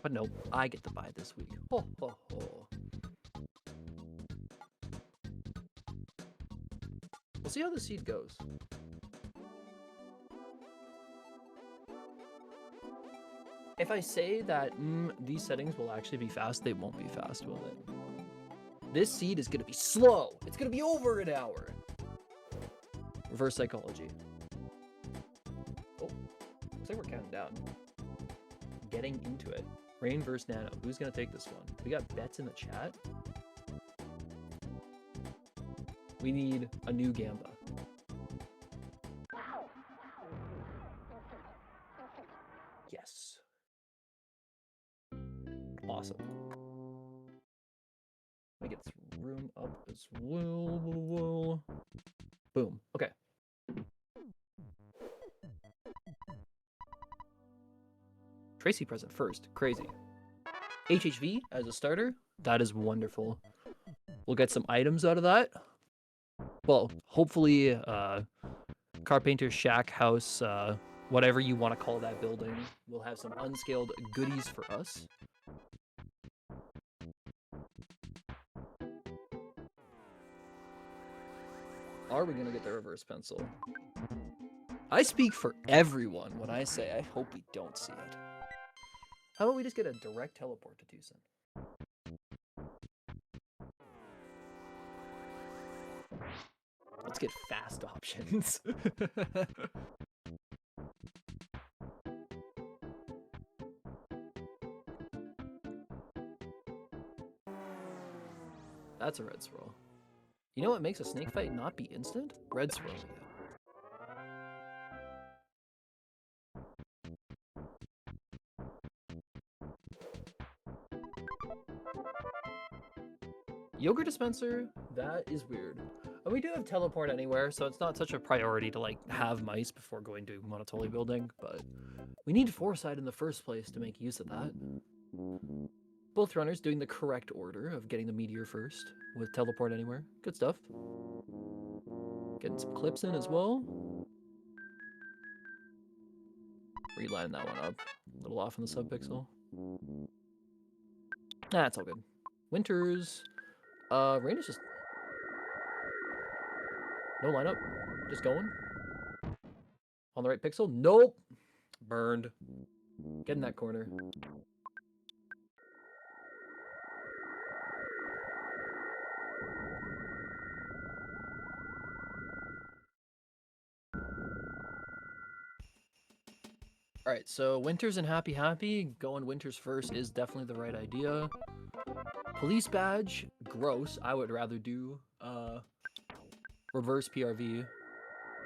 But nope, I get to buy this week. Ho, ho, ho. We'll see how the seed goes. If I say that these settings will actually be fast, they won't be fast, will it? This seed is going to be slow. It's going to be over an hour. Reverse psychology. Oh, looks like we're counting down. Getting into it. Raine versus Nano. Who's going to take this one? We got bets in the chat. We need a new Gamba. Yes. Awesome. Let me get this room up as well. Boom. Okay. Tracy present first. Crazy. HHV as a starter. That is wonderful. We'll get some items out of that. Well, hopefully, Carpenter Shack House, whatever you want to call that building, will have some unscaled goodies for us. Are we going to get the reverse pencil? I speak for everyone when I say I hope we don't see it. How about we just get a direct teleport to Tucson? Let's get fast options. That's a red swirl. You know what makes a snake fight not be instant? Red swirl. Yogurt dispenser, that is weird. And we do have teleport anywhere, so it's not such a priority to like have mice before going to Monotoli building, but we need foresight in the first place to make use of that. Both runners doing the correct order of getting the meteor first with teleport anywhere. Good stuff. Getting some clips in as well. Reline that one up. A little off in the subpixel. Nah, it's all good. Winters. Raine is just... No lineup. Just going. On the right pixel. Nope. Burned. Get in that corner. Alright, so Winters and Happy Happy. Going Winters first is definitely the right idea. Police badge. Gross. I would rather do reverse PRV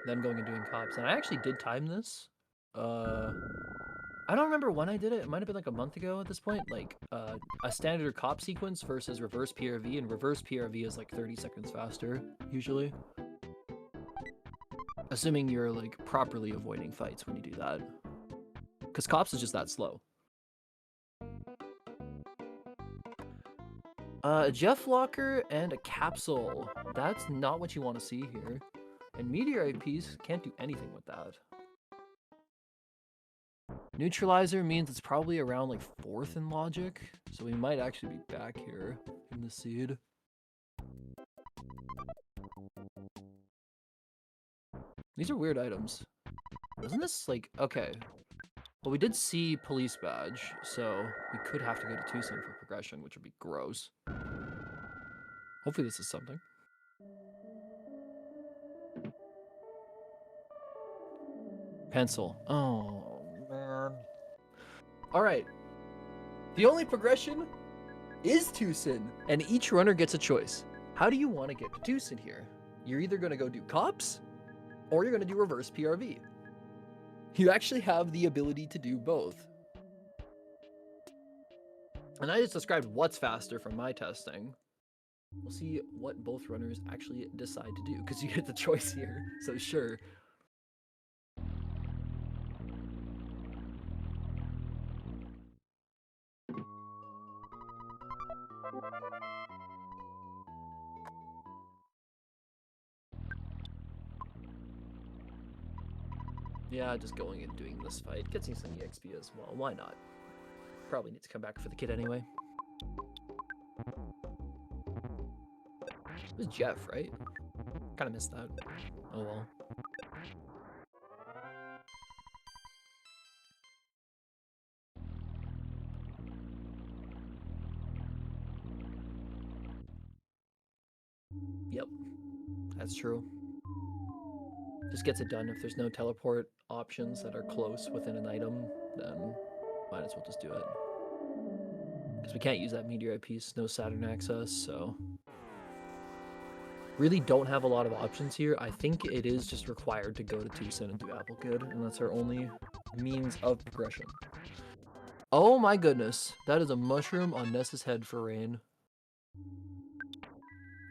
than going and doing cops. And I actually did time this. I don't remember when I did it. It might have been like a month ago at this point. Like a standard cop sequence versus reverse PRV. And reverse PRV is like 30 seconds faster, usually. Assuming you're like properly avoiding fights when you do that. Because cops is just that slow. A Jeff Locker and a capsule. That's not what you want to see here. And meteorite piece can't do anything with that. Neutralizer means it's probably around like 4th in logic. So we might actually be back here in the seed. These are weird items. Wasn't this like... Okay. Well, we did see police badge, so we could have to go to Tucson for progression, which would be gross. Hopefully this is something. Pencil. Oh, man. Alright. The only progression is Tucson, and each runner gets a choice. How do you want to get to Tucson here? You're either going to go do cops, or you're going to do reverse PRV. You actually have the ability to do both. And I just described what's faster from my testing. We'll see what both runners actually decide to do, because you get the choice here, so sure. Yeah, just going and doing this fight gets you some EXP as well. Why not? Probably need to come back for the kid anyway. It was Jeff, right? Kind of missed that. Oh well. Yep, that's true. Just gets it done. If there's no teleport options that are close within an item, then might as well just do it. Because we can't use that meteorite piece, no Saturn access, so... Really don't have a lot of options here. I think it is just required to go to Tucson and do Apple Kid, and that's our only means of progression. Oh my goodness, that is a mushroom on Ness's head for Raine.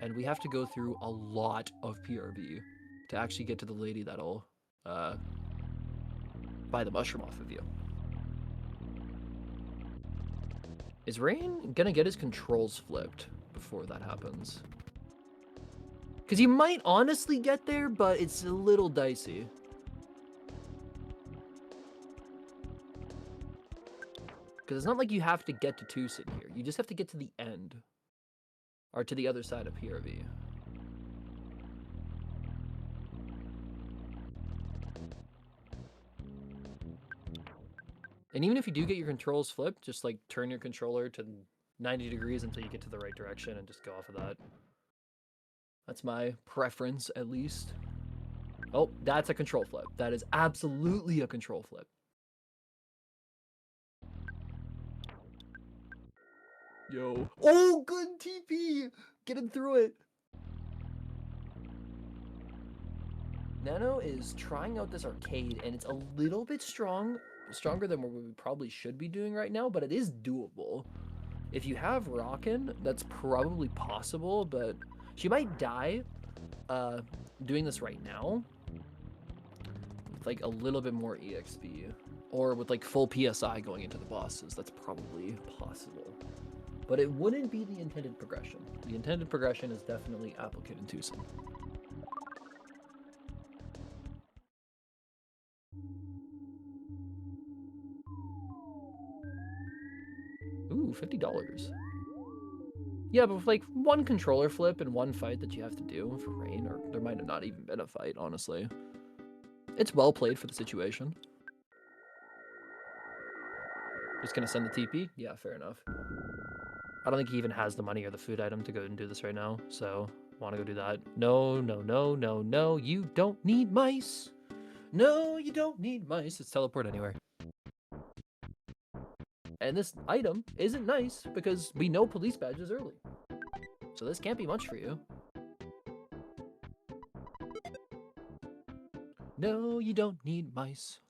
And we have to go through a lot of PRV to actually get to the lady that'll buy the mushroom off of you. Is Raine gonna get his controls flipped before that happens? Because he might honestly get there, but it's a little dicey. Because it's not like you have to get to Tucson here. You just have to get to the end. Or to the other side of PRV. And even if you do get your controls flipped, just like turn your controller to 90 degrees until you get to the right direction and just go off of that. That's my preference, at least. Oh, that's a control flip. That is absolutely a control flip. Yo. Oh, good TP! Getting through it. Nano is trying out this arcade, and it's a little bit stronger than what we probably should be doing right now, but it is doable. If you have Rockin', that's probably possible, but she might die doing this right now with like a little bit more EXP, or with like full PSI going into the bosses. That's probably possible, but it wouldn't be the intended progression. The intended progression is definitely Apple Kid and Tucson. Ooh, $50. Yeah, but with like one controller flip and one fight that you have to do for Raine, or there might have not even been a fight, honestly. It's well played for the situation. Just gonna send the TP? Yeah, fair enough. I don't think he even has the money or the food item to go and do this right now, so wanna go do that. No, no, no, no, no, you don't need mice. No, you don't need mice. It's teleport anywhere. And this item isn't nice because we know police badges early. So this can't be much for you. No, you don't need mice.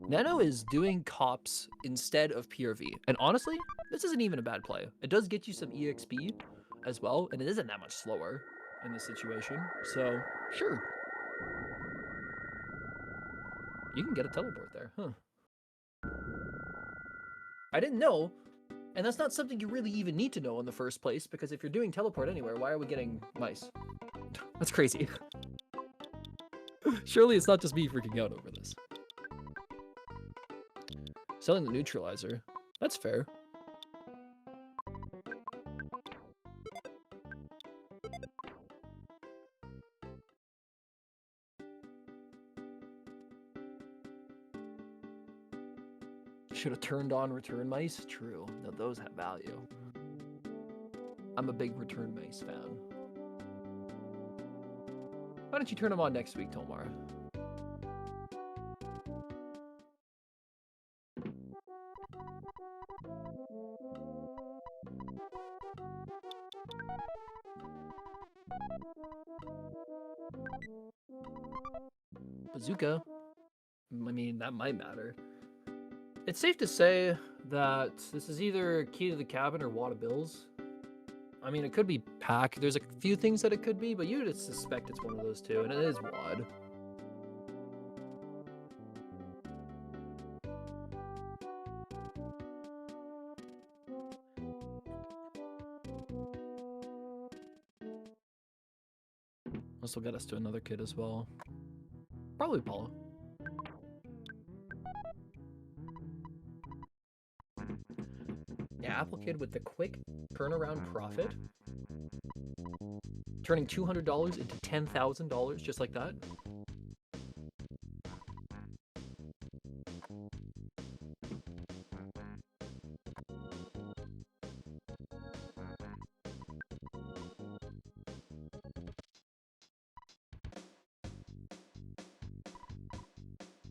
Nano is doing cops instead of PRV. And honestly, this isn't even a bad play. It does get you some EXP as well, and it isn't that much slower in this situation. So, sure. You can get a teleport there, huh? I didn't know, and that's not something you really even need to know in the first place, because if you're doing teleport anywhere, why are we getting mice? That's crazy. Surely it's not just me freaking out over this. Selling the neutralizer. That's fair. Should have turned on return mice. True. Now those have value. I'm a big return mice fan. Why don't you turn them on next week, Tomar? Bazooka. I mean, that might matter. It's safe to say that this is either Key to the Cabin or Wad of Bills. I mean, it could be Pack. There's a few things that it could be, but you would suspect it's one of those two, and it is Wad. This will get us to another kid as well. Probably Paula. applicated with the quick turnaround profit, turning $200 into $10,000 just like that.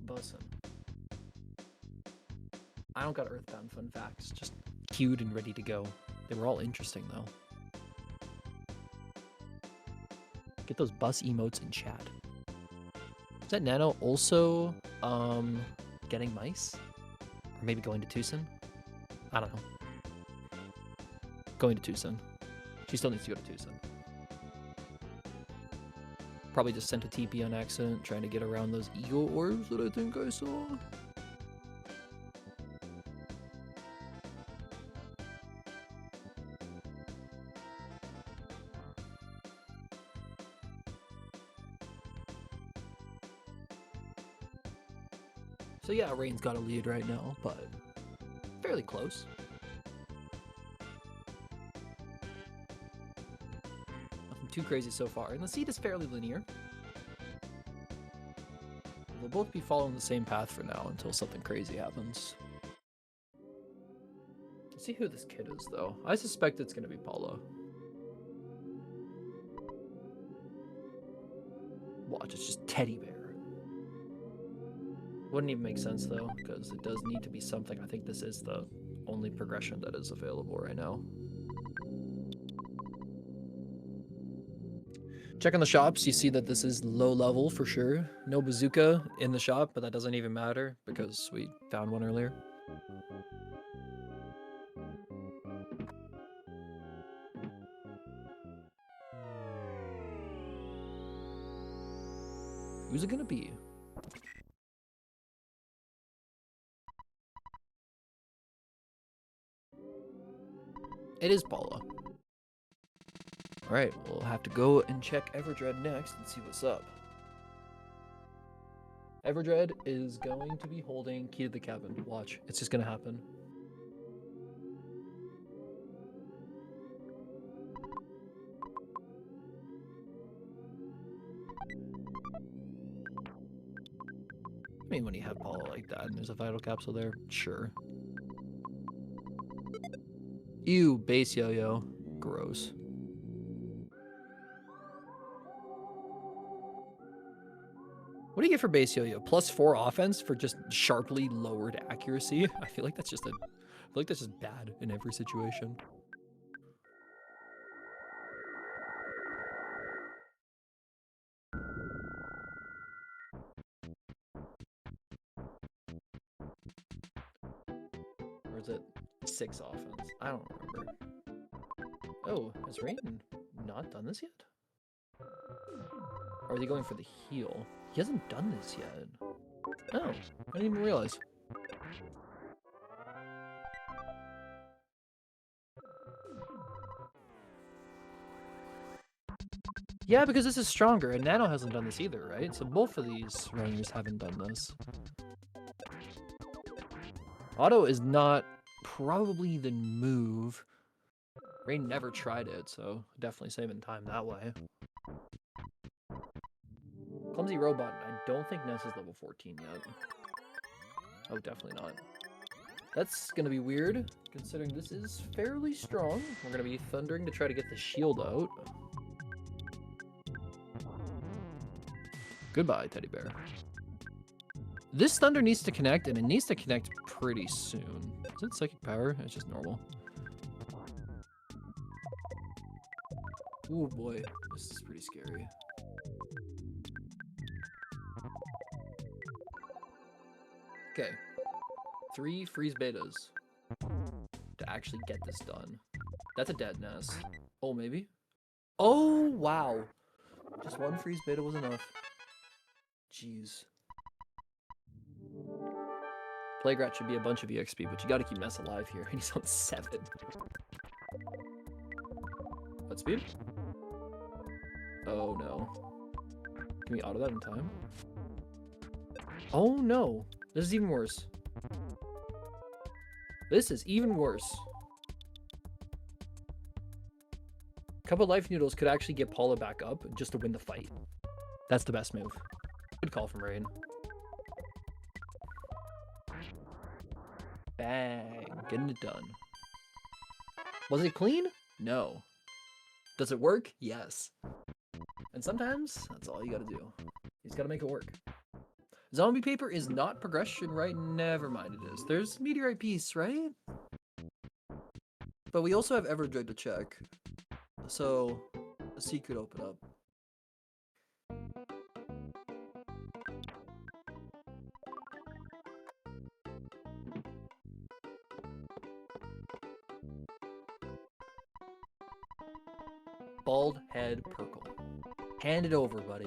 Bussin'. I don't got Earthbound fun facts, just queued and ready to go. They were all interesting though. Get those bus emotes in chat. Is that Nano also getting mice? Or maybe going to Tucson? I don't know. Going to Tucson. She still needs to go to Tucson. Probably just sent a TP on accident, trying to get around those ego orbs that I think I saw. So yeah, Raine's got a lead right now, but fairly close. Nothing too crazy so far, and the seed is fairly linear. We'll both be following the same path for now until something crazy happens. Let's see who this kid is, though. I suspect it's going to be Paula. Watch, it's just Teddy Bear. Wouldn't even make sense though, because it does need to be something. I think this is the only progression that is available right now. Check on the shops, you see that this is low level for sure. No bazooka in the shop, but that doesn't even matter because we found one earlier. Who's it gonna be? It is Paula. Alright, we'll have to go and check Everdread next and see what's up. Everdread is going to be holding key to the cabin. Watch, it's just gonna happen. I mean, when you have Paula like that and there's a vital capsule there, sure. Ew, base yo-yo. Gross. What do you get for base yo-yo? +4 offense for just sharply lowered accuracy? I feel like that's just bad in every situation. Or is it 6 offense? I don't remember. Oh, has Raine not done this yet? Or are they going for the heal? He hasn't done this yet. Oh, I didn't even realize. Yeah, because this is stronger, and Nano hasn't done this either, right? So both of these runners haven't done this. Auto is not probably the move. Raine never tried it, so definitely saving time that way. Clumsy Robot, I don't think Ness is level 14 yet. Oh, definitely not. That's gonna be weird, considering this is fairly strong. We're gonna be thundering to try to get the shield out. Goodbye, Teddy Bear. This thunder needs to connect, and it needs to connect pretty soon. Is it psychic power? It's just normal. Oh boy, this is pretty scary. Okay. 3 freeze betas to actually get this done. That's a dead Ness. Oh, maybe? Oh, wow. Just 1 freeze beta was enough. Jeez. Playgrat should be a bunch of EXP, but you gotta keep Ness alive here. He's on 7. What speed? Oh no. Can we auto that in time? Oh no. This is even worse. This is even worse. couple life noodles could actually get Paula back up just to win the fight. That's the best move. Good call from Raine. Bang. Getting it done. Was it clean? No. Does it work? Yes. And sometimes, that's all you gotta do. You just gotta make it work. Zombie paper is not progression, right? Never mind, it is. There's meteorite piece, right? But we also have Everdread to check. So, a secret open up. Bald head Perkle. Hand it over, buddy.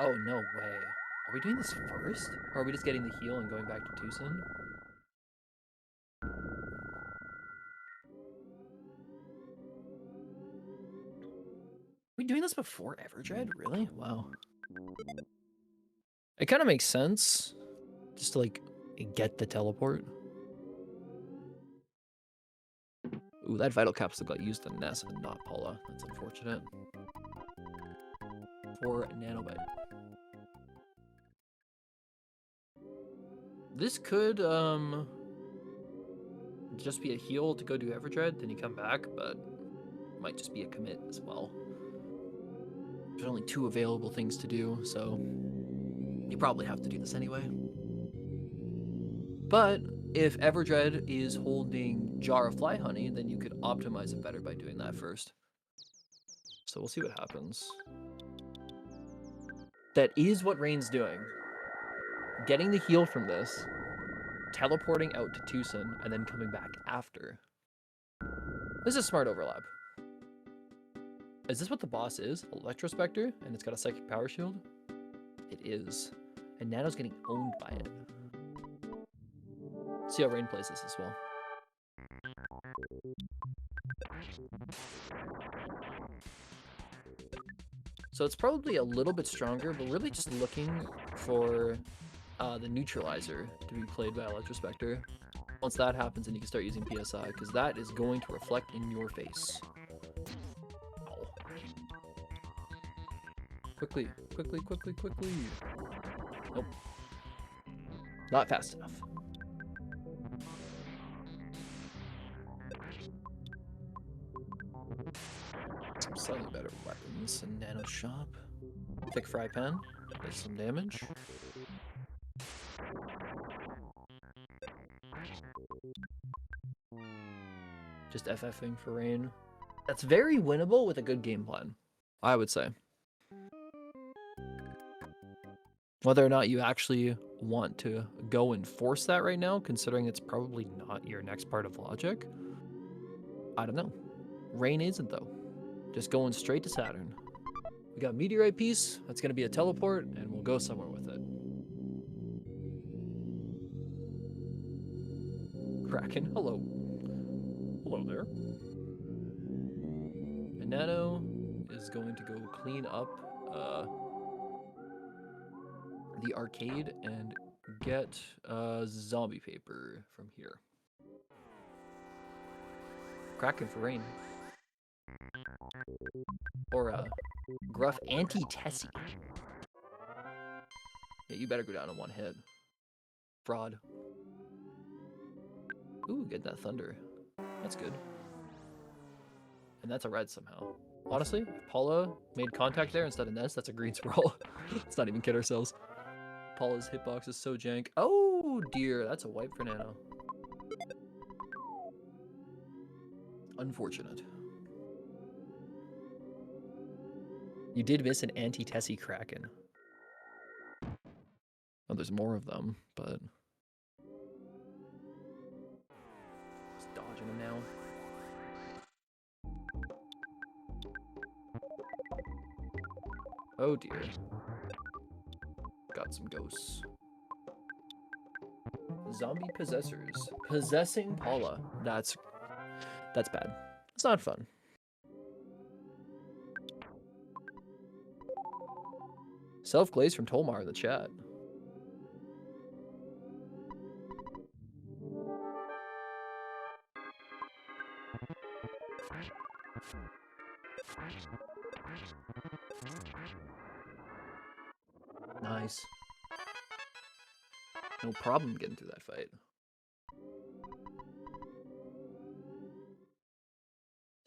Oh, no way. Are we doing this first? Or are we just getting the heal and going back to Tucson? Are we doing this before Everdread? Really? Wow. It kind of makes sense. Just to, like, get the teleport. Ooh, that vital capsule got used on Ness and not Paula. That's unfortunate. For NaNoBite. This could, just be a heal to go do Everdread, then you come back, but it might just be a commit as well. There's only 2 available things to do, so you probably have to do this anyway. But if Everdread is holding Jar of Fly Honey, then you could optimize it better by doing that first. So we'll see what happens. That is what Raine's doing. Getting the heal from this, teleporting out to Tucson, and then coming back after. This is a smart overlap. Is this what the boss is? Electrospectre? And it's got a psychic power shield? It is. And Nano's getting owned by it. See how Raine plays this as well. So it's probably a little bit stronger, but really just looking for the neutralizer to be played by Electrospectre. Once that happens, then you can start using PSI, because that is going to reflect in your face. Oh. Quickly, quickly, quickly, quickly. Nope. Not fast enough. Some slightly better weapons in Nano Shop. Thick fry pan does some damage. Just FFing for Raine. That's very winnable with a good game plan, I would say. Whether or not you actually want to go and force that right now, considering it's probably not your next part of logic, I don't know. Raine isn't, though. Just going straight to Saturn. We got meteorite piece, that's going to be a teleport, and we'll go somewhere with it. Kraken, hello. Hello there. And Nano is going to go clean up the arcade and get zombie paper from here. Kraken for Raine. Or gruff anti-Tessie. Yeah, you better go down in 1 hit. Fraud. Ooh, get that thunder. That's good. And that's a red somehow. Honestly, if Paula made contact there instead of Ness, that's a green swirl. Let's not even kid ourselves. Paula's hitbox is so jank. Oh dear, that's a wipe for Nano. Unfortunate. You did miss an anti-Tessie Kraken. Oh, there's more of them, but... Just dodging them now. Oh dear. Got some ghosts. Zombie possessors. Possessing Paula. That's bad. It's not fun. Self-glaze from Tolmar in the chat. Nice. No problem getting through that fight.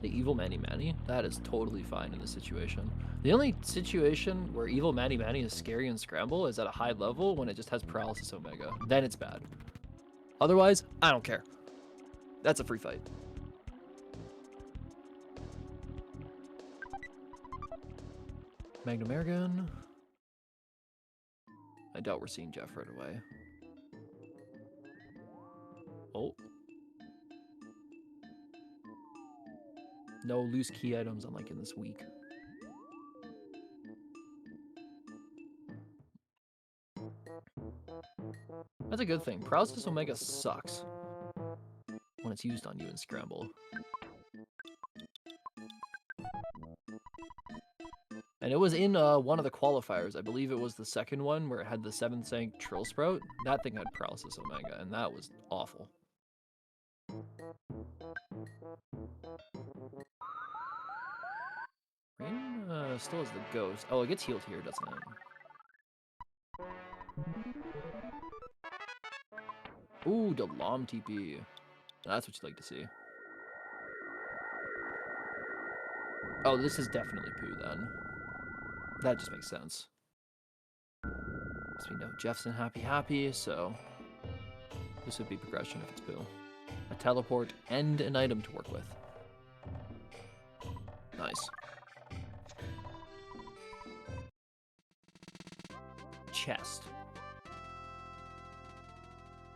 The evil Manny Manny? That is totally fine in this situation. The only situation where evil Manny Manny is scary in Scramble is at a high level when it just has Paralysis Omega. Then it's bad. Otherwise, I don't care. That's a free fight. Magnum Airgun. I doubt we're seeing Jeff right away. Oh. No loose key items unlike in this week. That's a good thing. Paralysis Omega sucks when it's used on you in Scramble. And it was in one of the qualifiers. I believe it was the second one where it had the 7th rank Trill Sprout. That thing had Paralysis Omega, and that was awful. Raine still has the Ghost. Oh, it gets healed here, doesn't it? Ooh, the Lom TP. That's what you'd like to see. Oh, this is definitely Pooh then. That just makes sense. As we know, Jeff's in Happy, so this would be progression if it's Pooh. A teleport and an item to work with. Nice. Chest.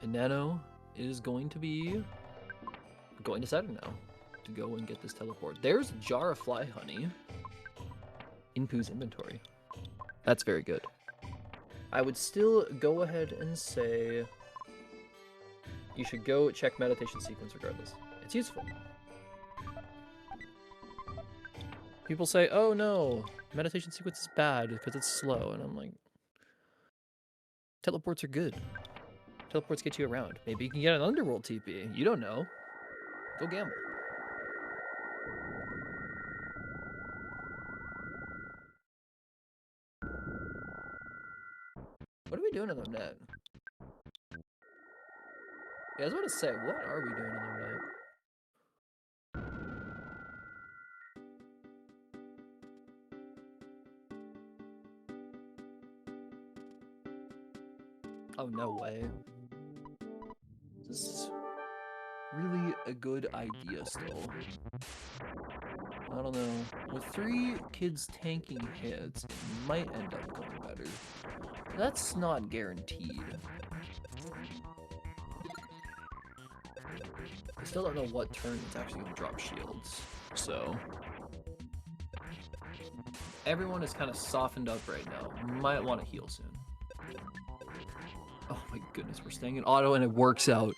And Nano is going to be going to Saturn now to go and get this teleport. There's a jar of fly honey in Pooh's inventory. That's very good. I would still go ahead and say you should go check meditation sequence regardless. It's useful. People say, oh no, meditation sequence is bad because it's slow. And I'm like, teleports are good. Teleports get you around. Maybe you can get an underworld TP. You don't know. Go gamble. What are we doing in the net? Yeah, I was about to say, what are we doing in the net? Oh, no way. This is really a good idea still. I don't know. With 3 kids tanking hits, it might end up going better. That's not guaranteed. I still don't know what turn it's actually going to drop shields, so... Everyone is kind of softened up right now. Might want to heal soon. Oh my goodness, we're staying in auto and it works out.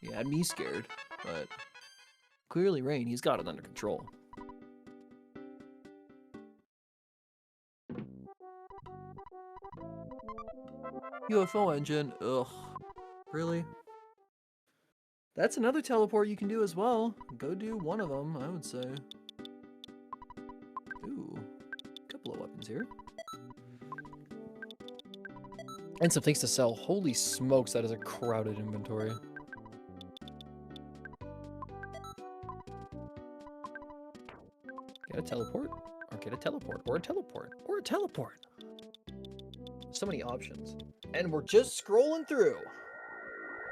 He had me scared, but clearly Raine, he's got it under control. UFO engine, ugh. Really? That's another teleport you can do as well. Go do one of them, I would say. Ooh, a couple of weapons here. And some things to sell. Holy smokes, that is a crowded inventory. Get a teleport, or get a teleport, or a teleport, or a teleport. So many options. And we're just scrolling through.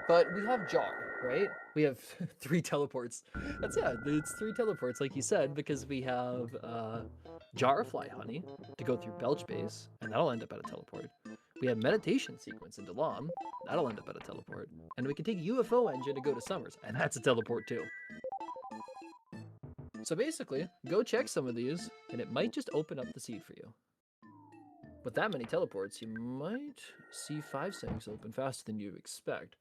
But we have Jar, right? We have 3 teleports. That's it. It's 3 teleports, like you said, because we have Jar of Fly Honey to go through Belch Base, and that'll end up at a teleport. We have Meditation Sequence in Delam, that'll end up at a teleport. And we can take UFO Engine to go to Summers, and that's a teleport too. So basically, go check some of these, and it might just open up the seed for you. With that many teleports, you might see 5 sinks open faster than you expect.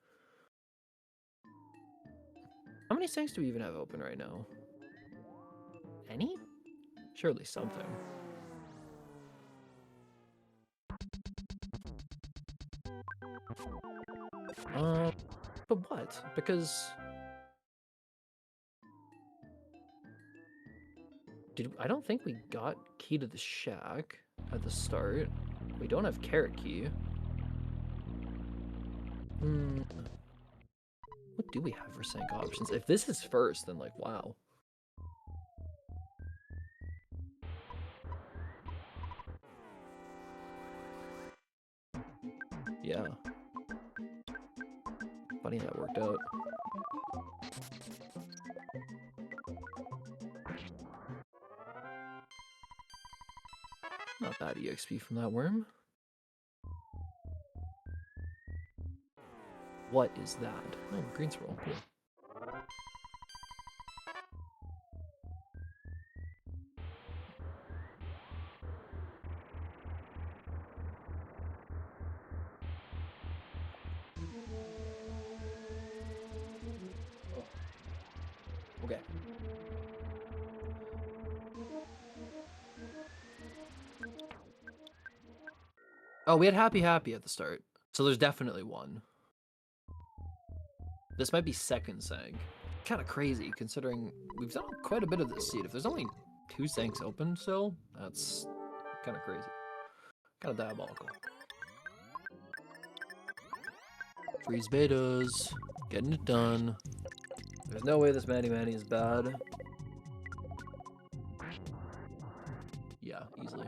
How many sinks do we even have open right now? Any? Surely something. But what? Because... I don't think we got key to the shack at the start. We don't have carrot key. What do we have for sync options? If this is first, then like, wow. Yeah. Funny how that worked out. Not bad EXP from that worm. What is that? Oh, green scroll. Cool. Okay. Oh, we had Happy Happy at the start. So there's definitely one. This might be second sank. Kind of crazy considering we've done quite a bit of this seed. If there's only 2 sanks open still, that's kind of crazy. Kind of diabolical. Freeze betas. Getting it done. There's no way this Manny is bad. Yeah, easily.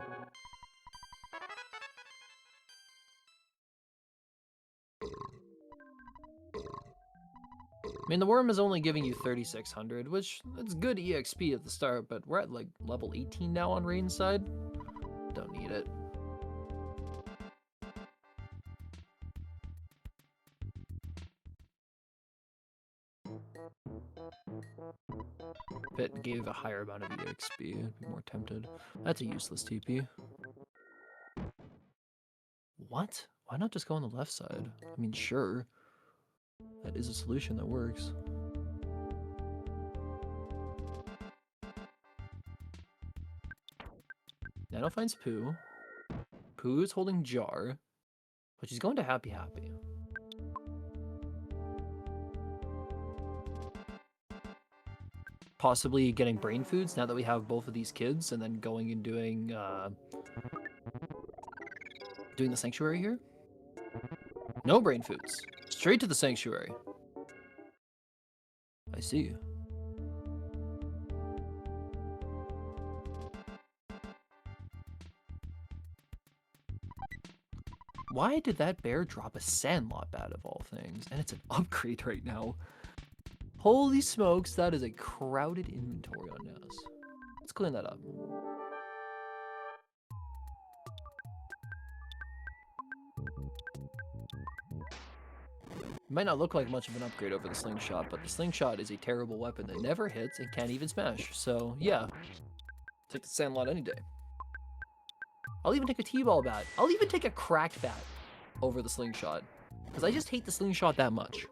I mean, the worm is only giving you 3,600, which that's good EXP at the start, but we're at like level 18 now on Raine's side. Don't need it. If it gave a higher amount of EXP, I'd be more tempted. That's a useless TP. What? Why not just go on the left side? I mean, sure. That is a solution that works. Nano finds Pooh. Pooh is holding Jar, but she's going to Happy Happy. Possibly getting brain foods now that we have both of these kids, and then going and doing the sanctuary here. No brain foods. Straight to the sanctuary. I see. Why did that bear drop a Sandlot bat of all things? And it's an upgrade right now. Holy smokes, that is a crowded inventory on Ness. Let's clean that up. It might not look like much of an upgrade over the slingshot, but the slingshot is a terrible weapon that never hits and can't even smash. So yeah, take the Sandlot any day. I'll even take a T-ball bat. I'll even take a cracked bat over the slingshot, because I just hate the slingshot that much.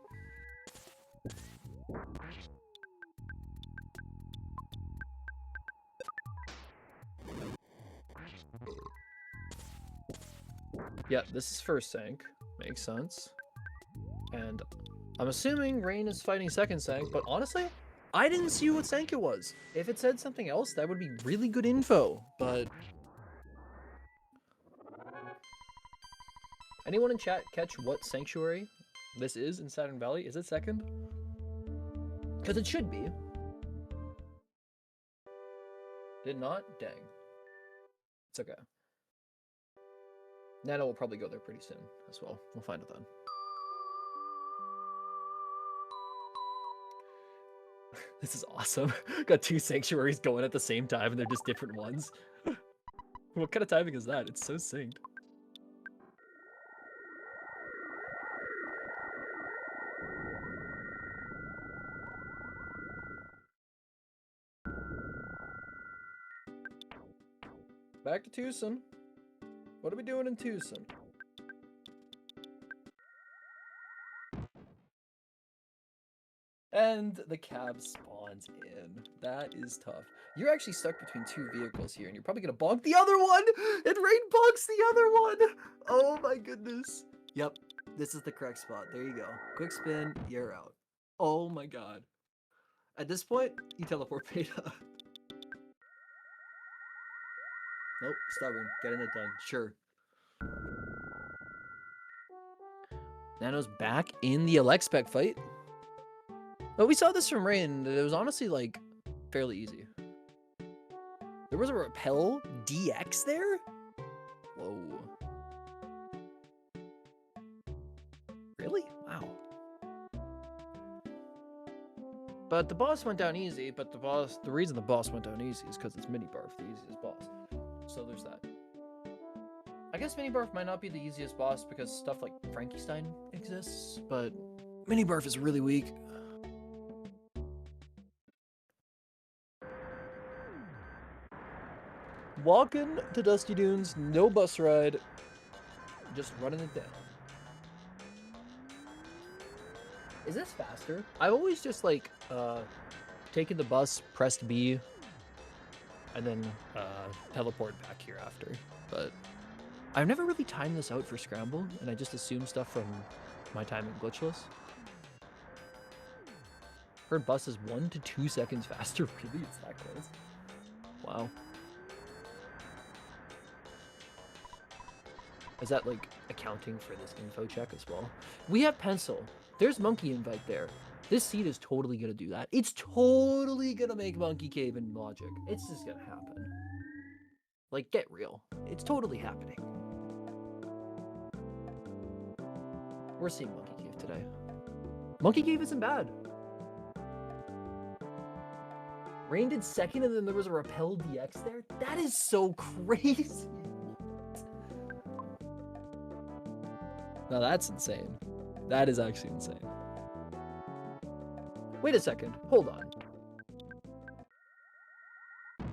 Yeah, this is first sank. Makes sense. And I'm assuming Raine is fighting second sank, but honestly, I didn't see what sank it was. If it said something else, that would be really good info, but... Anyone in chat catch what sanctuary this is in Saturn Valley? Is it second? Because it should be. Did not? Dang. It's okay. Nano will probably go there pretty soon as well. We'll find it then. This is awesome. Got 2 sanctuaries going at the same time and they're just different ones. What kind of timing is that? It's so synced. Back to Tucson. What are we doing in Tucson? And the cab spawns in. That is tough. You're actually stuck between 2 vehicles here, and you're probably gonna bonk the other one! And Raine bonks the other one! Oh my goodness. Yep, this is the correct spot. There you go. Quick spin, you're out. Oh my god. At this point, you teleport Beta. Nope, stubborn. Getting it done. Sure. Nano's back in the Elec-Spec fight. But we saw this from Raine. It was honestly, like, fairly easy. There was a Repel DX there? Whoa. Really? Wow. But the boss went down easy, but the reason the boss went down easy is because it's Mini Barf, the easiest boss. So there's that. I guess Mini Barf might not be the easiest boss because stuff like Frankenstein exists, but Mini Barf is really weak. Walking to Dusty Dunes, no bus ride, just running it down. Is this faster? I've always just like taken the bus, pressed B, and then teleport back here after. But I've never really timed this out for Scramble, and I just assume stuff from my time in Glitchless. Heard bus is 1 to 2 seconds faster. Really? It's that close? Wow. Is that like accounting for this info check as well? We have pencil. There's monkey invite there. This seed is totally gonna do that. It's totally gonna make Monkey Cave in logic. It's just gonna happen. Like, get real. It's totally happening. We're seeing Monkey Cave today. Monkey Cave isn't bad. Raine did second and then there was a Repel DX there? That is so crazy. Now that's insane. That is actually insane. Wait a second. Hold on.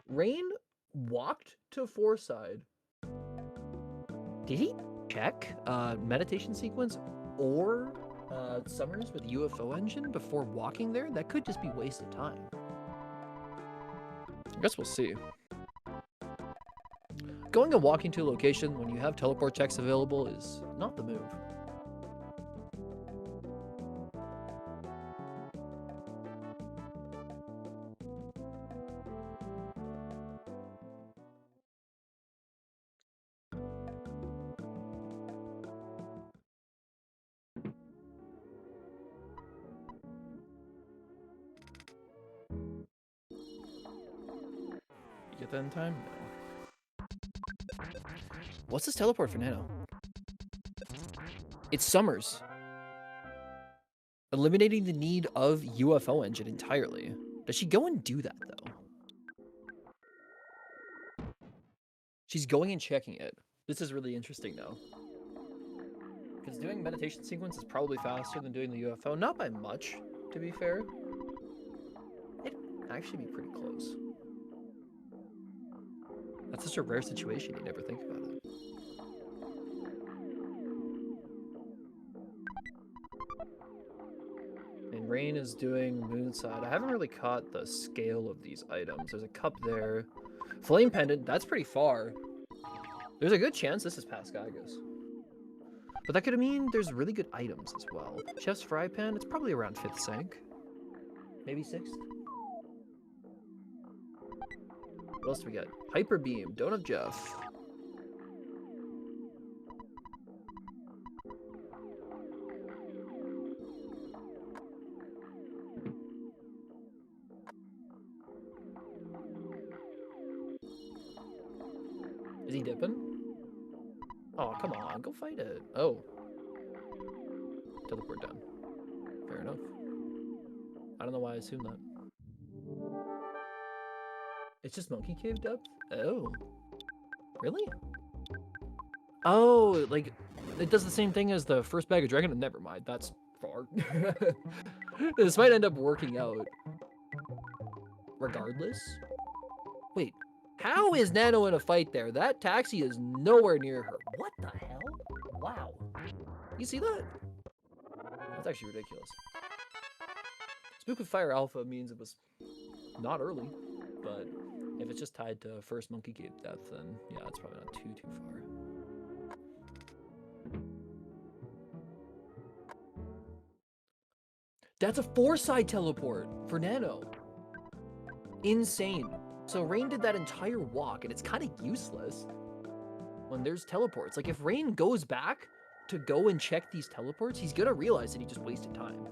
Raine walked to Foreside. Did he check meditation sequence or Summers with UFO engine before walking there? That could just be wasted time. I guess we'll see. Going and walking to a location when you have teleport checks available is not the move. Get that in time? No. What's this teleport for Nano? It's Summers. Eliminating the need of UFO engine entirely. Does she go and do that, though? She's going and checking it. This is really interesting, though. Because doing meditation sequence is probably faster than doing the UFO. Not by much, to be fair. It'd actually be pretty close. That's such a rare situation, you never think about it. And Raine is doing Moonside. I haven't really caught the scale of these items. There's a cup there. Flame Pendant, that's pretty far. There's a good chance this is past Gygas. But that could mean there's really good items as well. Chef's Fry Pan, it's probably around 5th sync. Maybe 6th. What else do we got? Hyper Beam, Don't of Jeff. Is he dipping? Oh, come on, go fight it. Oh. Teleport down. Fair enough. I don't know why I assumed that. It's just Monkey Cave depth? Oh. Really? Oh, like, it does the same thing as the first bag of Dragon? Never mind, that's far. This might end up working out. Regardless? Wait, how is Nano in a fight there? That taxi is nowhere near her. What the hell? Wow. You see that? That's actually ridiculous. Spook with Fire Alpha means it was not early, but if it's just tied to first Monkey Cave death, then yeah, it's probably not too far. That's a 4-side teleport for Nano. Insane. So Raine did that entire walk, and it's kind of useless when there's teleports. Like, if Raine goes back to go and check these teleports, he's gonna realize that he just wasted time.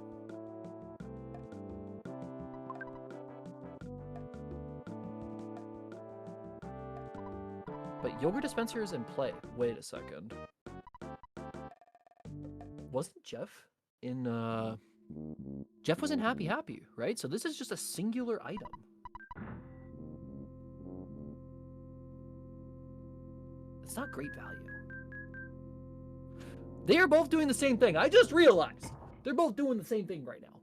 But yogurt dispenser is in play. Wait a second. Wasn't Jeff in, Jeff was in Happy Happy, right? So this is just a singular item. It's not great value. They are both doing the same thing. I just realized. They're both doing the same thing right now.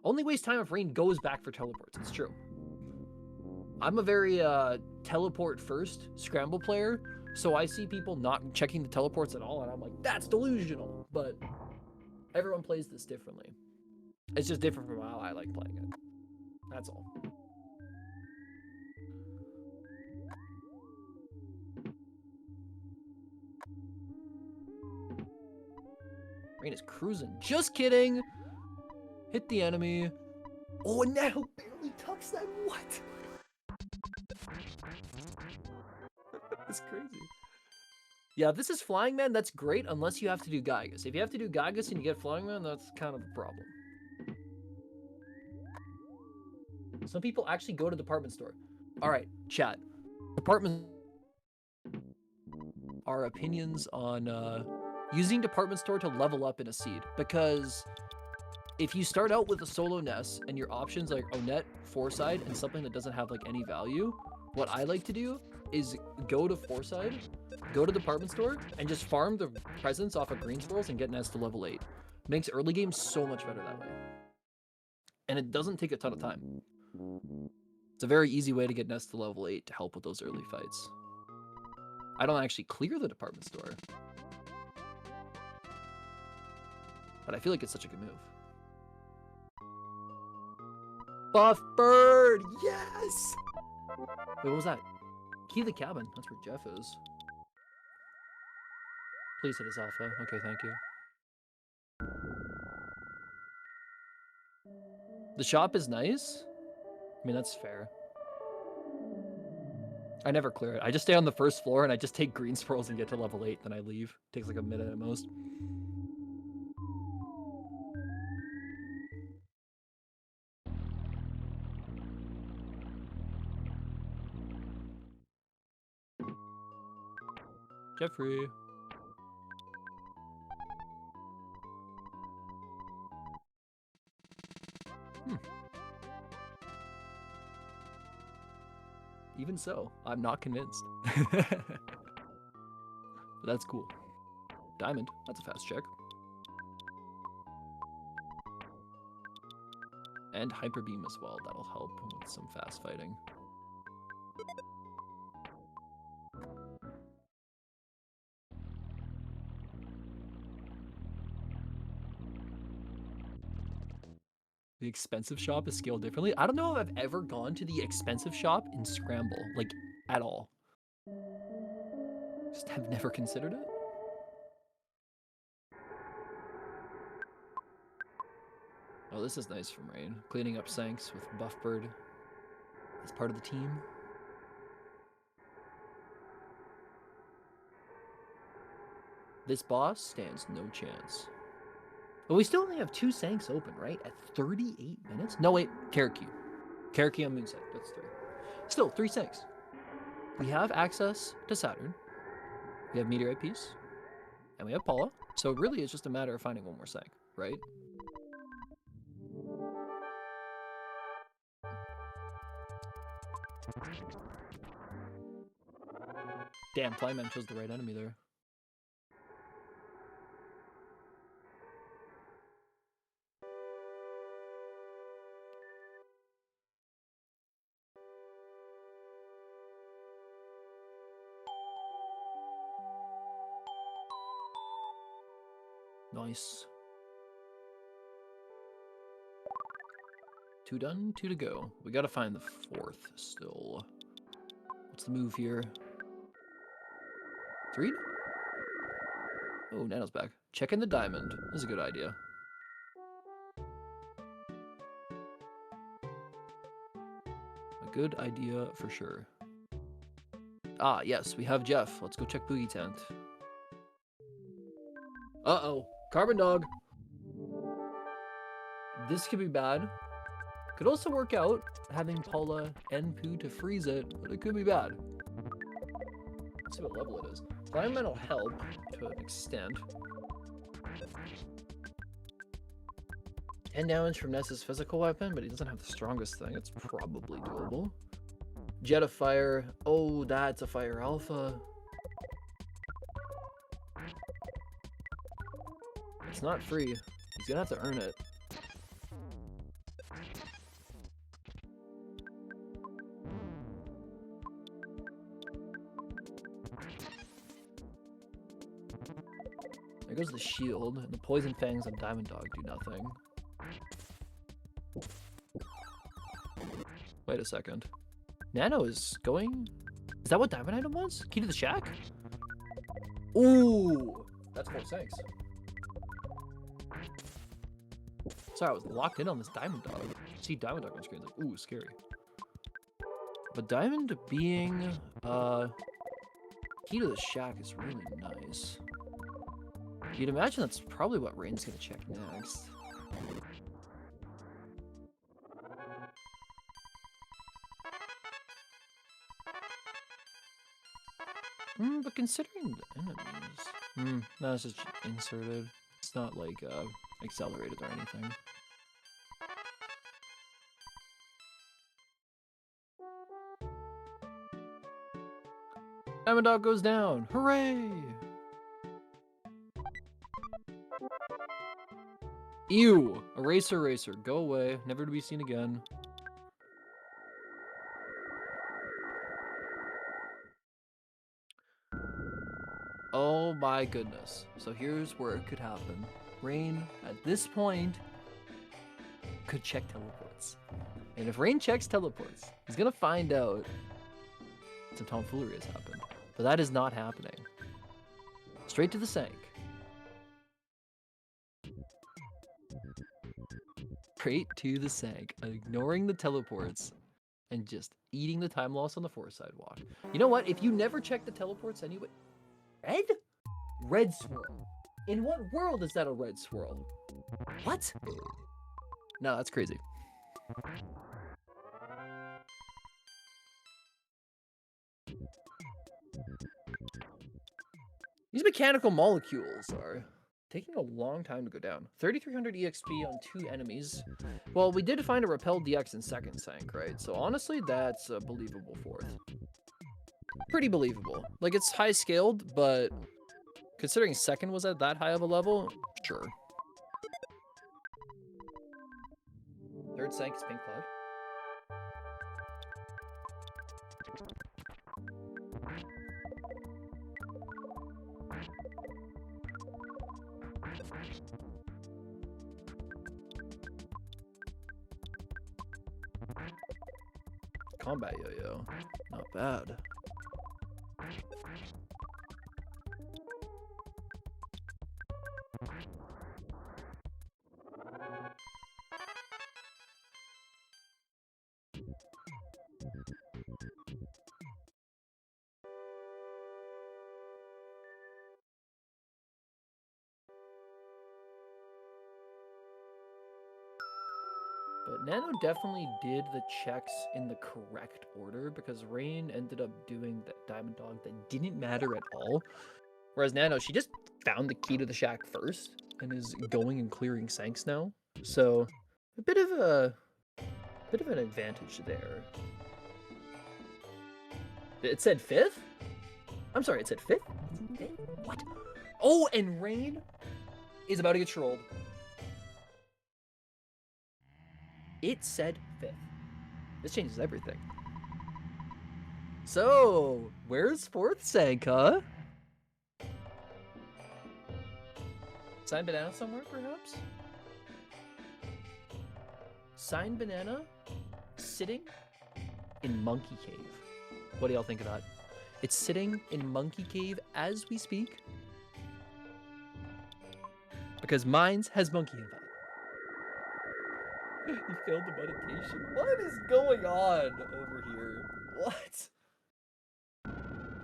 Only waste time if Raine goes back for teleports. It's true. I'm a very teleport first Scramble player, so I see people not checking the teleports at all, and I'm like, that's delusional. But everyone plays this differently. It's just different from how I like playing it. That's all. Raine is cruising. Just kidding. Hit the enemy. Oh, and now barely tucks that. What? That's crazy. Yeah, if this is Flying Man, that's great unless you have to do Gygus. If you have to do Gygus and you get Flying Man, that's kind of a problem. Some people actually go to department store. All right, chat. Department. Our opinions on using department store to level up in a seed, because if you start out with a solo Ness and your options like Onet, Foreside, and something that doesn't have like any value, what I like to do is go to Foreside, go to department store, and just farm the presents off of green squirrels and get Ness to level 8. Makes early game so much better that way. And it doesn't take a ton of time. It's a very easy way to get Ness to level 8 to help with those early fights. I don't actually clear the department store, but I feel like it's such a good move. Buff Bird! Yes! Wait, what was that? Key to the cabin. That's where Jeff is. Please hit his alpha. Okay, thank you. The shop is nice. I mean, that's fair. I never clear it. I just stay on the first floor and I just take green squirrels and get to level 8, then I leave. Takes like a minute at most. Jeffrey. Even so, I'm not convinced. But that's cool. Diamond, that's a fast check. And Hyper Beam as well, that'll help with some fast fighting. The expensive shop is scaled differently. I don't know if I've ever gone to the expensive shop in Scramble, like, at all. Just have never considered it. Oh, this is nice from Raine. Cleaning up Sanks with Buffbird as part of the team. This boss stands no chance. But we still only have 2 Sanks open, right? At 38 minutes? No, wait. Karakia. Karakia on Moonset. That's 3. Still, 3 Sanks. We have access to Saturn. We have Meteorite Piece. And we have Paula. So really, it's just a matter of finding one more Sank, right? Damn, Flyman chose the right enemy there. Nice. 2 done, 2 to go. We gotta find the 4th still. What's the move here? 3? Oh, Nano's back. Checking the diamond. This is a good idea. Good idea for sure. Ah, yes, we have Jeff. Let's go check Boogie Tent. Uh-oh. Carbon Dog. This could be bad. Could also work out having Paula and Pooh to freeze it, but it could be bad. Let's see what level it is. Environmental help to an extent. 10 damage from Ness's physical weapon, but he doesn't have the strongest thing. It's probably doable. Jet of Fire. Oh, that's a Fire Alpha. It's not free. He's gonna have to earn it. There goes the shield, and the Poison Fangs on Diamond Dog do nothing. Wait a second. Nano is going... Is that what Diamond Item was? Key to the Shack? Ooh! That's 4 Sanks. Sorry, I was locked in on this Diamond Dog. See Diamond Dog on screen, like, ooh, scary. But Diamond being, Key to the Shack is really nice. You'd imagine that's probably what Raine's gonna check next. But considering the enemies... no, it's just inserted. It's not, like, accelerated or anything. Diamond Dog goes down! Hooray! Ew! Eraser Racer, go away. Never to be seen again. Oh my goodness. So here's where it could happen. Raine, at this point, could check teleports. And if Raine checks teleports, he's gonna find out some tomfoolery has happened. But that is not happening. Straight to the sink. Straight to the sink, ignoring the teleports and just eating the time loss on the forest sidewalk. You know what? If you never check the teleports anyway... Red? Red swirl. In what world is that a red swirl? What? No, that's crazy. These mechanical molecules are taking a long time to go down. 3,300 EXP on 2 enemies. Well, we did find a repel DX in second sank, right? So honestly, that's a believable 4th. Pretty believable. Like, it's high scaled, but considering second was at that high of a level, sure. Third sank is Pink Cloud. Combat yo-yo. Not bad. But Nano definitely did the checks in the correct order because Raine ended up doing that Diamond Dog that didn't matter at all. Whereas Nano, she just found the key to the shack first and is going and clearing Sanks now. So a bit of an advantage there. It said 5th? I'm sorry, it said 5th? What? Oh, and Raine is about to get trolled. It said 5th. This changes everything. So, where's 4th sank, huh? Signed Banana somewhere, perhaps? Signed Banana sitting in Monkey Cave. What do y'all think of that? It's sitting in Monkey Cave as we speak. Because Mines has Monkey in that. He failed the meditation. What is going on over here? What?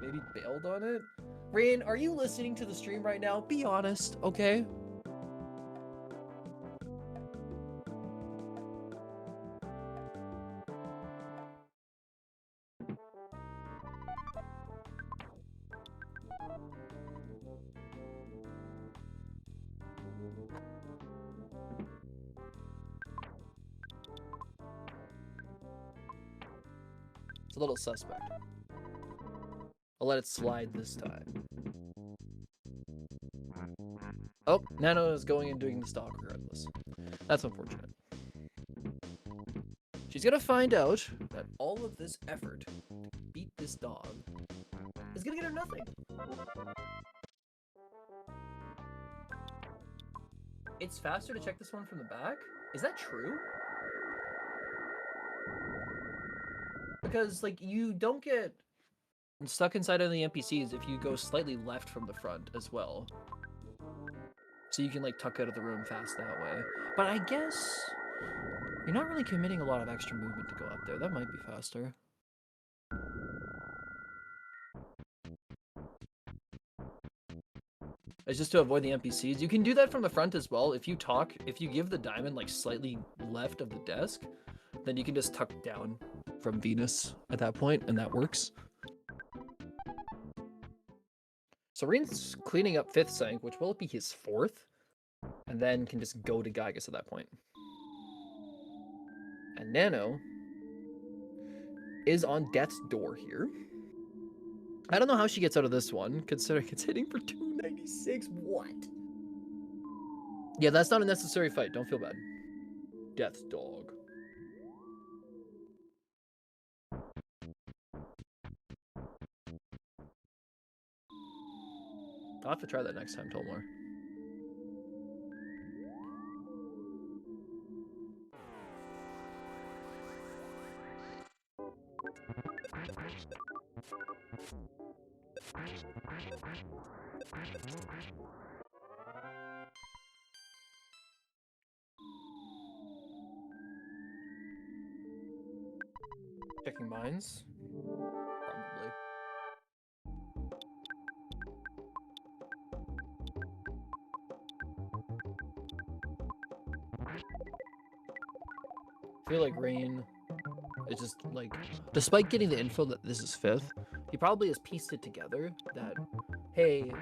Maybe bailed on it? Raine, are you listening to the stream right now? Be honest, okay? It's a little suspect. I'll let it slide this time. Oh, Nano is going and doing the stalk regardless. That's unfortunate. She's gonna find out that all of this effort to beat this dog is gonna get her nothing. It's faster to check this one from the back? Is that true? Because, like, you don't get stuck inside of the NPCs if you go slightly left from the front as well. So you can, like, tuck out of the room fast that way. But I guess you're not really committing a lot of extra movement to go up there. That might be faster. It's just to avoid the NPCs. You can do that from the front as well. If you give the diamond, like, slightly left of the desk, then you can just tuck down from Venus at that point, and that works. So Raine's cleaning up 5th Sank, which will be his 4th, and then can just go to Gygas at that point. And Nano is on death's door here. I don't know how she gets out of this one, considering it's hitting for 296. What? Yeah, that's not a necessary fight. Don't feel bad. Death's dog. I'll have to try that next time, Tolmar. Checking mines? Probably. I feel like Raine is just, like, despite getting the info that this is 5th, he probably has pieced it together that, hey,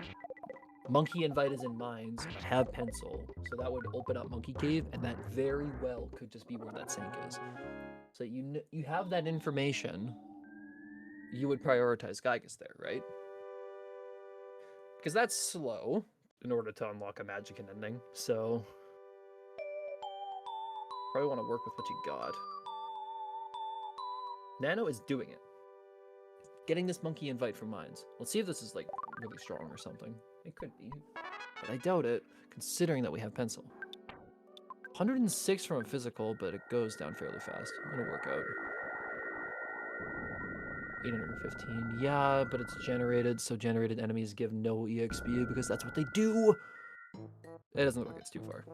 Monkey Invite is in mines, I have pencil, so that would open up Monkey Cave, and that very well could just be where that sink is. So you have that information, you would prioritize Gygas there, right? Because that's slow in order to unlock a magic and ending, so probably want to work with what you got. Nano is doing it. Getting this Monkey Invite from mines. Let's see if this is, like, really strong or something. It could be, but I doubt it, considering that we have pencil. 106 from a physical, but it goes down fairly fast. I'm gonna work out. 815, yeah, but it's generated, so generated enemies give no EXP because that's what they do. It doesn't look like it's too far.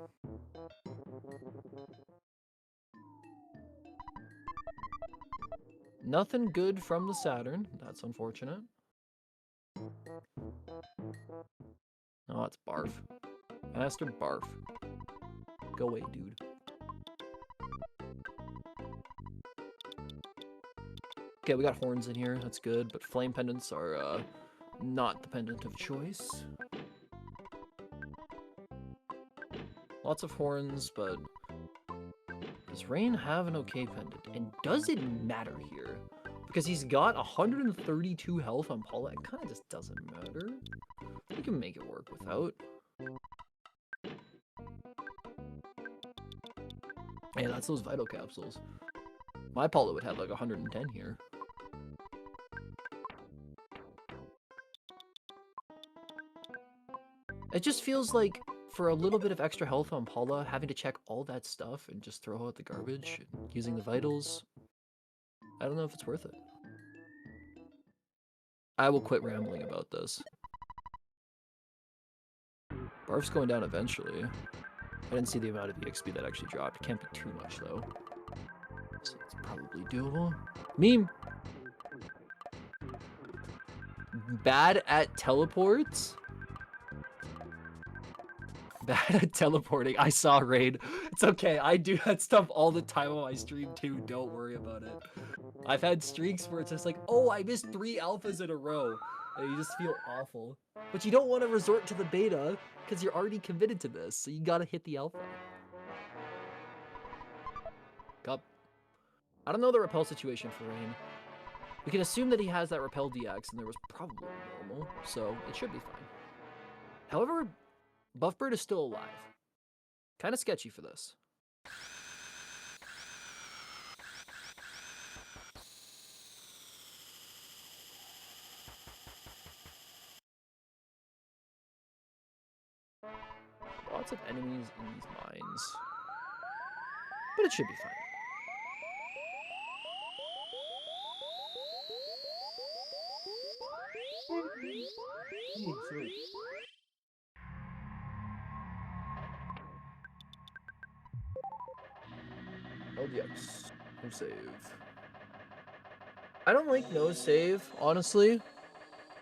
Nothing good from the Saturn. That's unfortunate. Oh, it's Barf. Master Barf. Go away, dude. Okay, we got horns in here. That's good, but flame pendants are not the pendant of choice. Lots of horns, but does Raine have an okay pendant? And does it matter here? Because he's got 132 health on Paula. It kind of just doesn't matter. We can make it work without. Yeah, that's those vital capsules. My Paula would have like 110 here. It just feels like for a little bit of extra health on Paula, having to check all that stuff and just throw out the garbage using the vitals, I don't know if it's worth it. I will quit rambling about this. Barf's going down eventually. I didn't see the amount of EXP that actually dropped. It can't be too much, though. So it's probably doable. Meme! Bad at teleports? Bad at teleporting. I saw Raine. It's okay. I do that stuff all the time on my stream, too. Don't worry about it. I've had streaks where it's just like, oh, I missed 3 alphas in a row. And you just feel awful. But you don't want to resort to the beta because you're already committed to this. So you got to hit the alpha. Cup. I don't know the repel situation for Raine. We can assume that he has that repel DX and there was probably normal. So it should be fine. However, Buffbird is still alive. Kind of sketchy for this. Lots of enemies in these mines. But it should be fine. Sorry. LDX. No save. I don't like no save, honestly,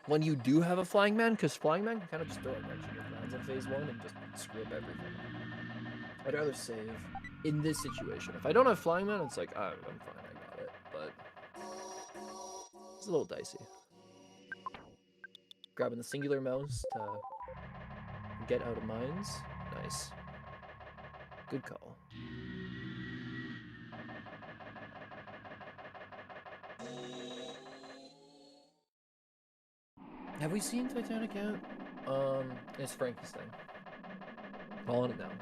when you do have a flying man, because flying man can kind of just throw a wrench in your plans in phase 1 and just screw up everything. I'd rather save in this situation. If I don't have flying man, it's like, oh, I'm fine, I got it. But it's a little dicey. Grabbing the singular mouse to get out of mines. Nice. Good call. Have we seen Titanic yet? It's Frankenstein. Calling it down.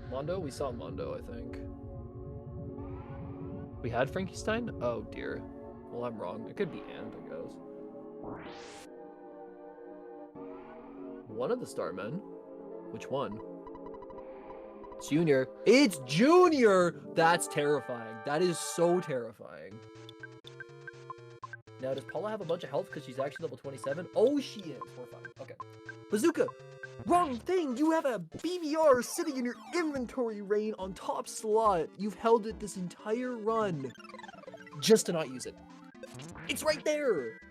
Mondo? We saw Mondo, I think. We had Frankenstein? Oh dear. Well, I'm wrong. It could be and, I guess. One of the Starmen. Which one? Junior. It's Junior! That's terrifying. That is so terrifying. Now, does Paula have a bunch of health because she's actually level 27? Oh, she is. We're fine. Okay. Bazooka! Wrong thing! You have a BBR sitting in your inventory, Raine, on top slot. You've held it this entire run. Just to not use it. It's right there!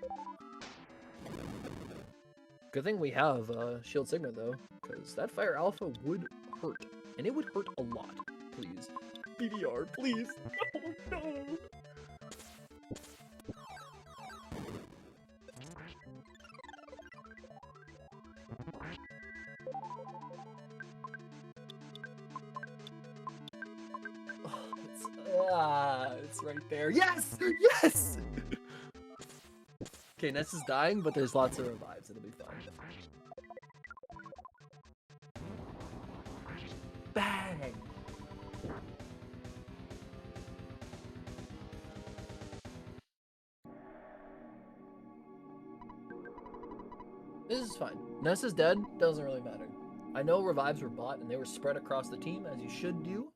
Good thing we have Shield Sigma, though, because that Fire Alpha would hurt. And it would hurt a lot. Please. BBR, please. No, no. It's right there. Yes! Yes! Okay, Ness is dying, but there's lots of revives. It'll be fine. Bang! This is fine. Ness is dead. Doesn't really matter. I know revives were bought and they were spread across the team, as you should do.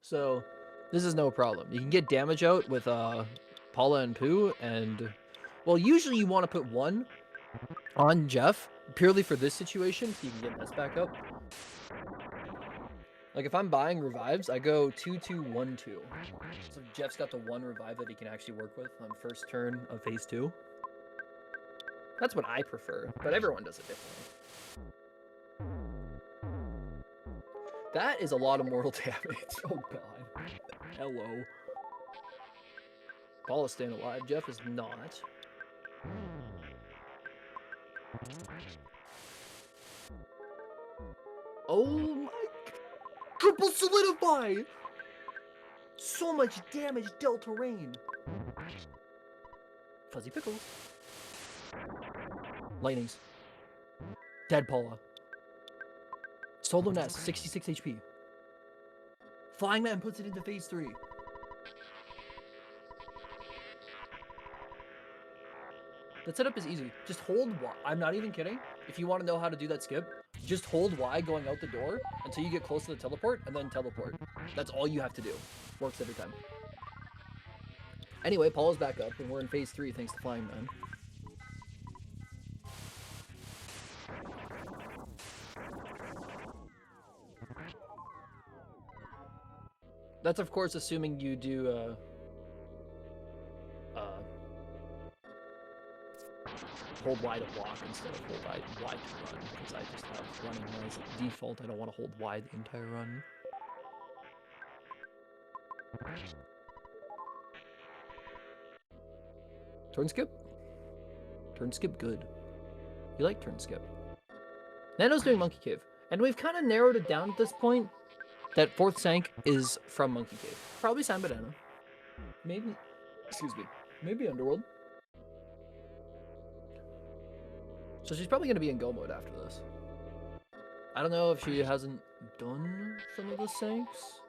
So, this is no problem. You can get damage out with Paula and Pooh, and... Well, usually you want to put one on Jeff, purely for this situation, so you can get Ness back up. Like, if I'm buying revives, I go 2-2-1-2. So Jeff's got the one revive that he can actually work with on first turn of phase 2. That's what I prefer, but everyone does it differently. That is a lot of mortal damage. Oh god. Hello. Paul is staying alive. Jeff is not. Oh my... Triple solidify! So much damage dealt to Raine. Fuzzy Pickles. Lightnings. Dead Paula. Solo Nest, 66 HP. Flying Man puts it into phase 3. That setup is easy. Just hold Y. I'm not even kidding. If you want to know how to do that skip, just hold Y going out the door until you get close to the teleport, and then teleport. That's all you have to do. Works every time. Anyway, Paula's back up, and we're in phase 3 thanks to Flying Man. That's, of course, assuming you do, hold Y to block instead of hold Y to run, because I just have running as default. I don't want to hold Y the entire run. Turn skip? Turn skip good. You like turn skip. Nano's doing Monkey Cave, and we've kind of narrowed it down at this point that 4th Sank is from Monkey Cave. Probably San Banana. Maybe, excuse me, maybe Underworld. So she's probably going to be in go mode after this. I don't know if she hasn't done some of the Sanks.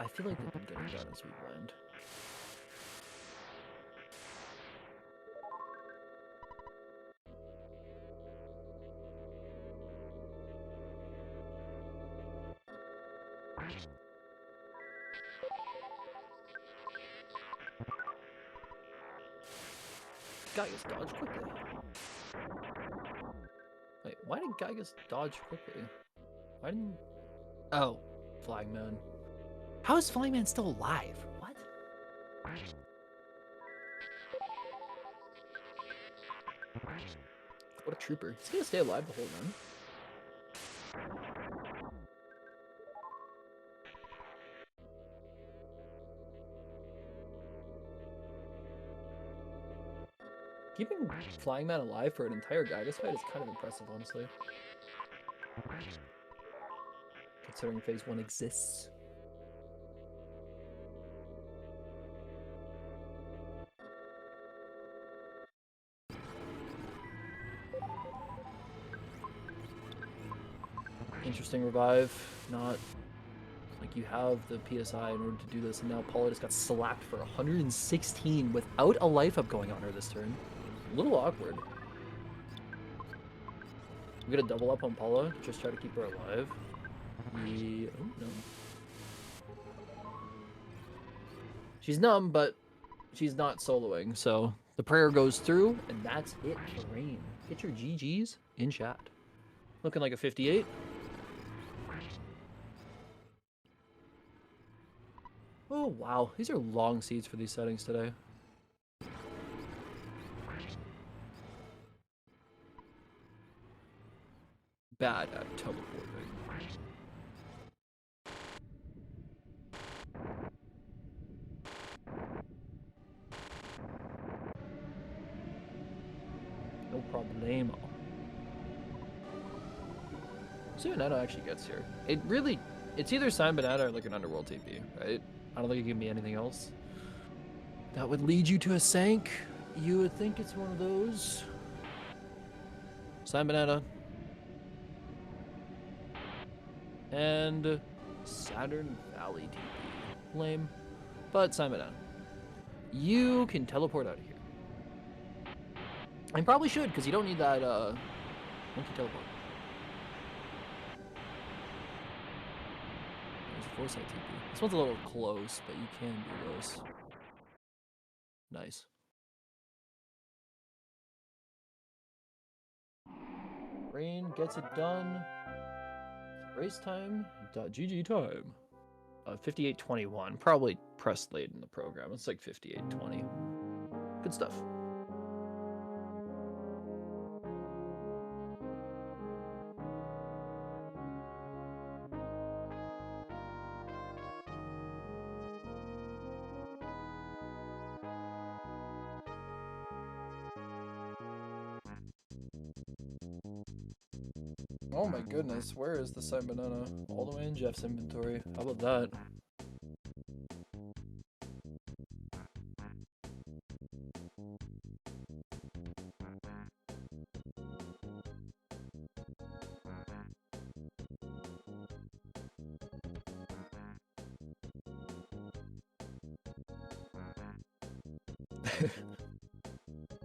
I feel like they've been getting done as we went. Gaius dodge quickly. Wait, why did Gaius dodge quickly? Why didn't... Oh, Flying Man. How is Flying Man still alive? What? What a trooper. He's gonna stay alive the whole run. Keeping Flying Man alive for an entire Gaius fight is kind of impressive, honestly. Considering phase 1 exists. Interesting revive. Not like you have the PSI in order to do this, and now Paula just got slapped for 116 without a life up going on her this turn. A little awkward. I'm gonna double up on Paula, just try to keep her alive. Oh no. She's numb, but she's not soloing, so the prayer goes through, and that's it for Raine. Get your GGs in chat. Looking like a 58. Oh wow, these are long seeds for these settings today. Bad at teleporting. No problemo. See what Nano actually gets here. It's either San Banana or like an Underworld TP, right? I don't think it can be anything else. That would lead you to a Sank. You would think it's one of those. San Banana. And Saturn Valley TP. Lame. But San Banana. You can teleport out of here. And probably should, because you don't need that monkey teleport. There's a foresight TP. This one's a little close, but you can do this. Nice. Raine gets it done. Race time. .gg time. 58:21. Probably pressed late in the program. It's like 58:20. Good stuff. Oh my goodness, where is the San Banana? All the way in Jeff's inventory. How about that?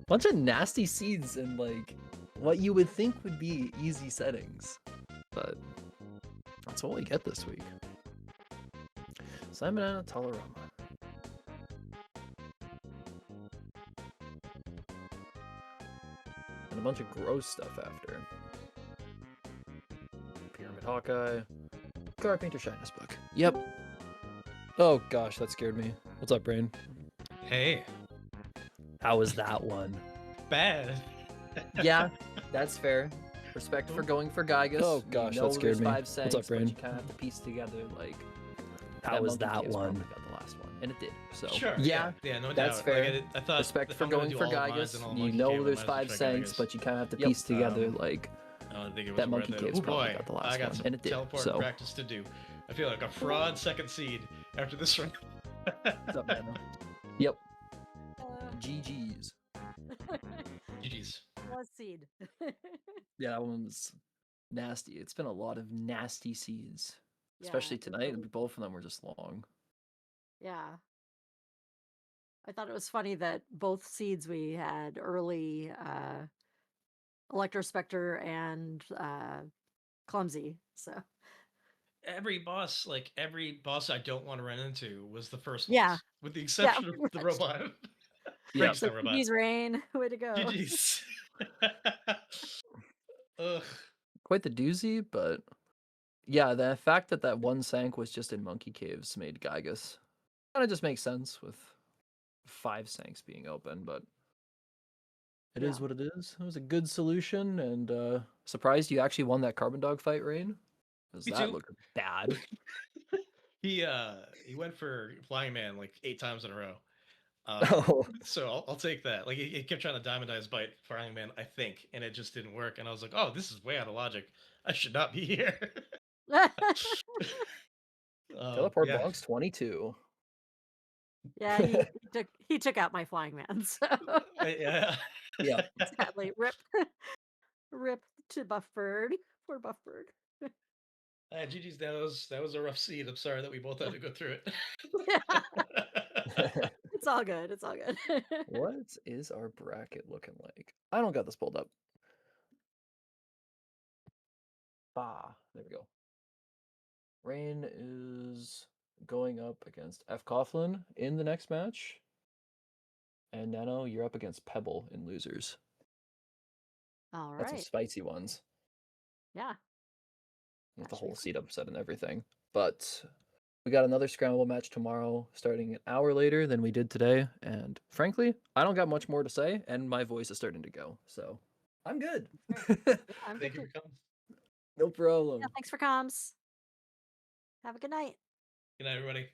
Bunch of nasty seeds and like what you would think would be easy settings, but that's what we get this week. San Banana Tolerama. and a bunch of gross stuff after. Pyramid Hawkeye. Carpenter Shyness book. Yep. Oh gosh, that scared me. What's up, Raine? Hey. How was that one? Bad. Yeah, that's fair. Respect for going for Gygus. Oh gosh, that scared me. Five What's up, Sanks, Raine? but you kind of have to piece together like How was monkey that cave's one? probably got the last one, and it did. So Sure. yeah, Yeah, no that's doubt. fair. Like, I thought respect if for I'm gonna going do for all of mine, Gygus. then all You monkey know cave, I there's might as well 5 try Sanks, Gygus. but you kind of have to Yep. piece together like I don't think it was that worth monkey it. cave's Oh probably boy, got the last I got one, some and it did. teleport So practice to do. I feel like a fraud second seed after this round. what's up, Nano? Yep. Uh, GG's. GG's. was seed. Yeah, that one was nasty. It's been a lot of nasty seeds, Yeah, especially it was tonight. really- Both of them were just long. Yeah. I thought it was funny that both seeds we had early Electrospectre and Clumsy. So Every boss I don't want to run into was the first one. Yeah. With the exception pretty of the much. robot. Yeah. Frankenstein So robot. GG's Raine. Way to go. GG's. Ugh. Quite the doozy, but yeah, the fact that that one sank was just in monkey caves made Gygus. Kind of just makes sense with 5 sanks being open, but it is Yeah. what it is. It was a good solution, and surprised you actually won that carbon dog fight, Raine, because Me that too. looked bad. He went for Flying Man like 8 times in a row. Oh, So I'll take that. Like he kept trying to diamondize bite Flying Man, I think, and it just didn't work. And I was like, oh, this is way out of logic. I should not be here. teleport yeah. box 22. Yeah, he took out my flying man. So Yeah. Yeah. sadly, rip to Buffbird. Poor Buffbird. GG's. That was a rough seed. I'm sorry that we both had to go through it. Yeah. It's all good. It's all good. What is our bracket looking like? I don't got this pulled up. There we go. Raine is going up against F. Coughlin in the next match. And Nano, you're up against Pebble in losers. All That's some right. spicy ones Yeah. with That the should be whole fun. seat upset and everything. But we got another Scramble match tomorrow, starting an hour later than we did today. And frankly, I don't got much more to say, and my voice is starting to go. So I'm good. Yeah, I'm Thank good you too. for coming. No problem. Yeah, thanks for comms. Have a good night. Good night, everybody.